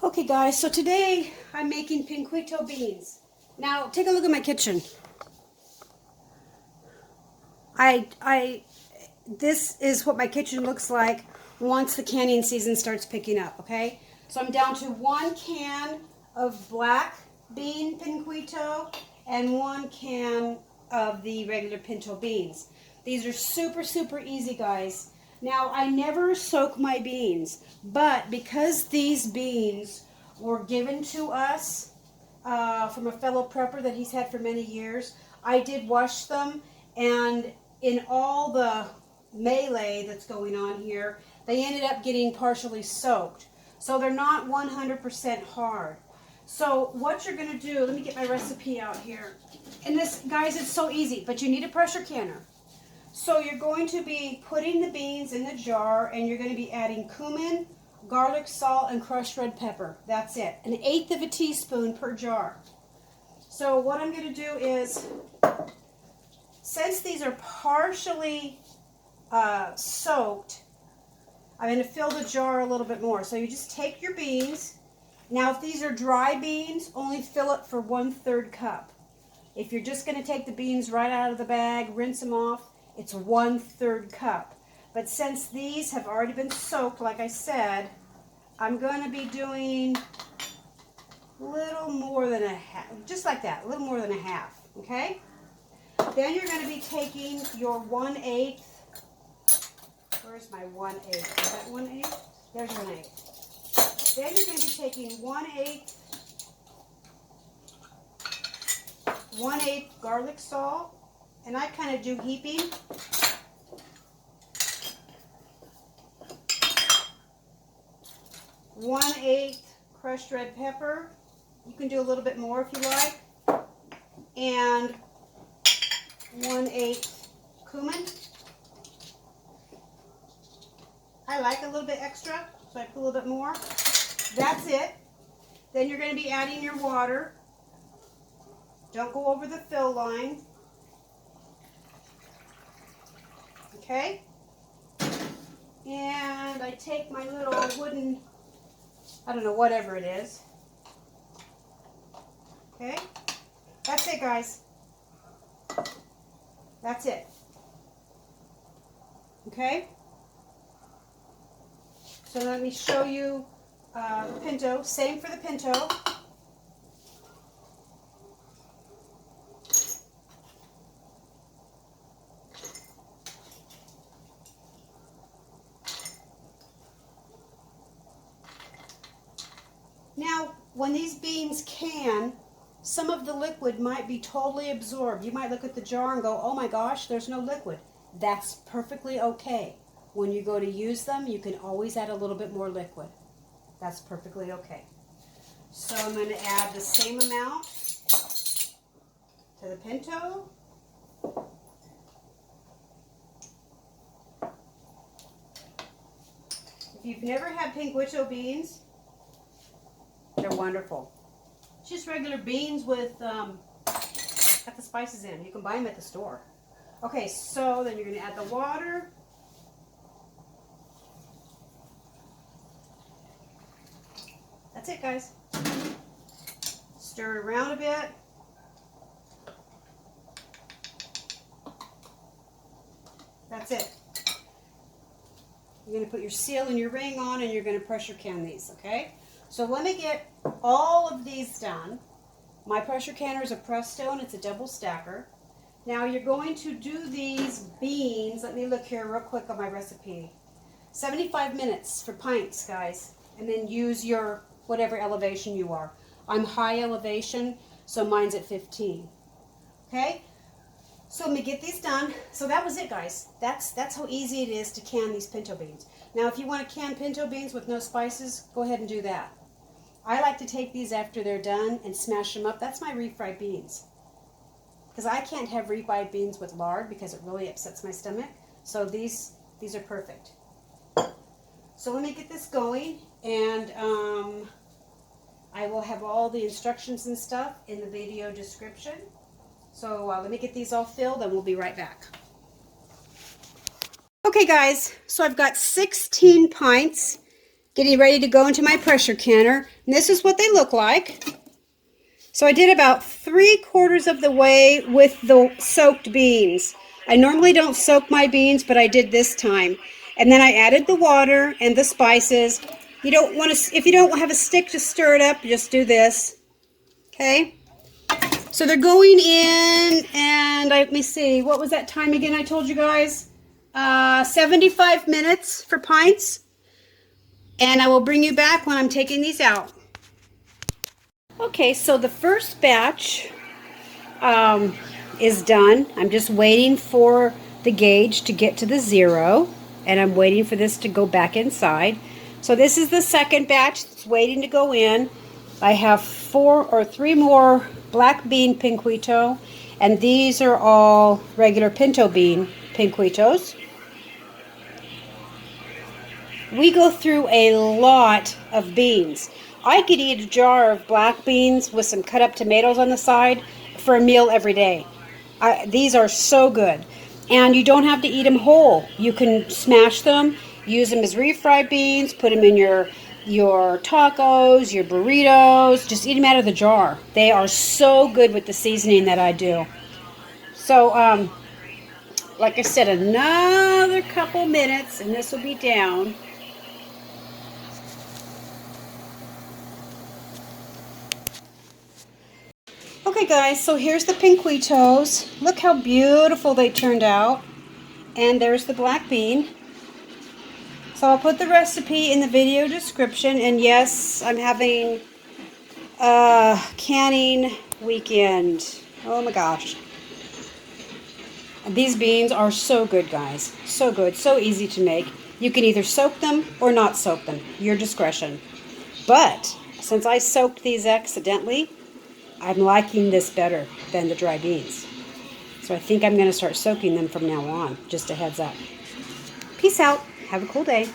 Okay guys, so today I'm making pinquito beans. Now take a look at my kitchen. This is what my kitchen looks like once the canning season starts picking up, okay? So I'm down to 1 can of black bean pinquito and 1 can of the regular pinto beans. These are super easy, guys. Now, I never soak my beans, but because these beans were given to us from a fellow prepper that he's had for many years, I did wash them, and in all the melee that's going on here, they ended up getting partially soaked. So they're not 100% hard. So what you're going to do, let me get my recipe out here. And this, guys, it's so easy, but you need a pressure canner. So you're going to be putting the beans in the jar, and you're going to be adding cumin, garlic, salt, and crushed red pepper. That's it. 1/8 of a teaspoon per jar. So what I'm going to do is, since these are partially soaked, I'm going to fill the jar a little bit more. So you just take your beans. Now if these are dry beans, only fill it for 1/3 cup. If you're just going to take the beans right out of the bag, rinse them off, it's 1/3 cup. But since these have already been soaked, like I said, I'm going to be doing a little more than a half, just like that, a little more than a half, okay? Then you're going to be taking your 1/8, where's my 1/8? Is that 1/8? There's 1/8. Then you're going to be taking 1/8 garlic salt, and I kind of do heaping. One-eighth crushed red pepper. You can do a little bit more if you like. And 1/8 cumin. I like a little bit extra, so I put a little bit more. That's it. Then you're going to be adding your water. Don't go over the fill line. Okay? And I take my little wooden, I don't know, whatever it is. Okay? That's it, guys. That's it. Okay? So let me show you the pinto. Same for the pinto. Now, when these beans can, some of the liquid might be totally absorbed. You might look at the jar and go, oh my gosh, there's no liquid. That's perfectly okay. When you go to use them, you can always add a little bit more liquid. That's perfectly okay. So I'm going to add the same amount to the pinto. If you've never had pinquito beans, they're wonderful. Just regular beans with got the spices in. You can buy them at the store. Okay, so then you're going to add the water. That's it, guys. Stir it around a bit. That's it. You're going to put your seal and your ring on, and you're going to pressure can these, okay? So let me get all of these done. My pressure canner is a Presto, and it's a double stacker. Now you're going to do these beans. Let me look here real quick on my recipe. 75 minutes for pints, guys. And then use your whatever elevation you are. I'm high elevation, so mine's at 15. Okay? So let me get these done. So that was it, guys. That's how easy it is to can these pinto beans. Now, if you want to can pinto beans with no spices, go ahead and do that. I like to take these after they're done and smash them up. That's my refried beans. Because I can't have refried beans with lard because it really upsets my stomach. So these are perfect. So let me get this going, and I will have all the instructions and stuff in the video description. So let me get these all filled, and we'll be right back. Okay, guys, so I've got 16 pints getting ready to go into my pressure canner. And this is what they look like. So I did about 3/4 of the way with the soaked beans. I normally don't soak my beans, but I did this time. And then I added the water and the spices. You don't want to, if you don't have a stick to stir it up, just do this. Okay? So they're going in, and let me see, what was that time again I told you guys? 75 minutes for pints. And I will bring you back when I'm taking these out. Okay, so the first batch is done. I'm just waiting for the gauge to get to the 0, and I'm waiting for this to go back inside. So this is the second batch that's waiting to go in. I have 4 or 3 more black bean pinquito, and these are all regular pinto bean pinquitos. We go through a lot of beans. I could eat a jar of black beans with some cut up tomatoes on the side for a meal every day. These are so good. And you don't have to eat them whole. You can smash them, use them as refried beans, put them in your tacos, your burritos. Just eat them out of the jar. They are so good with the seasoning that I do. So, like I said, another couple minutes and this will be down. Okay guys, so here's the pinquitos. Look how beautiful they turned out. And there's the black bean. So I'll put the recipe in the video description. And yes, I'm having a canning weekend. Oh my gosh. And these beans are so good, guys. So good, so easy to make. You can either soak them or not soak them. Your discretion. But since I soaked these accidentally, I'm liking this better than the dry beans. So I think I'm going to start soaking them from now on. Just a heads up. Peace out. Have a cool day.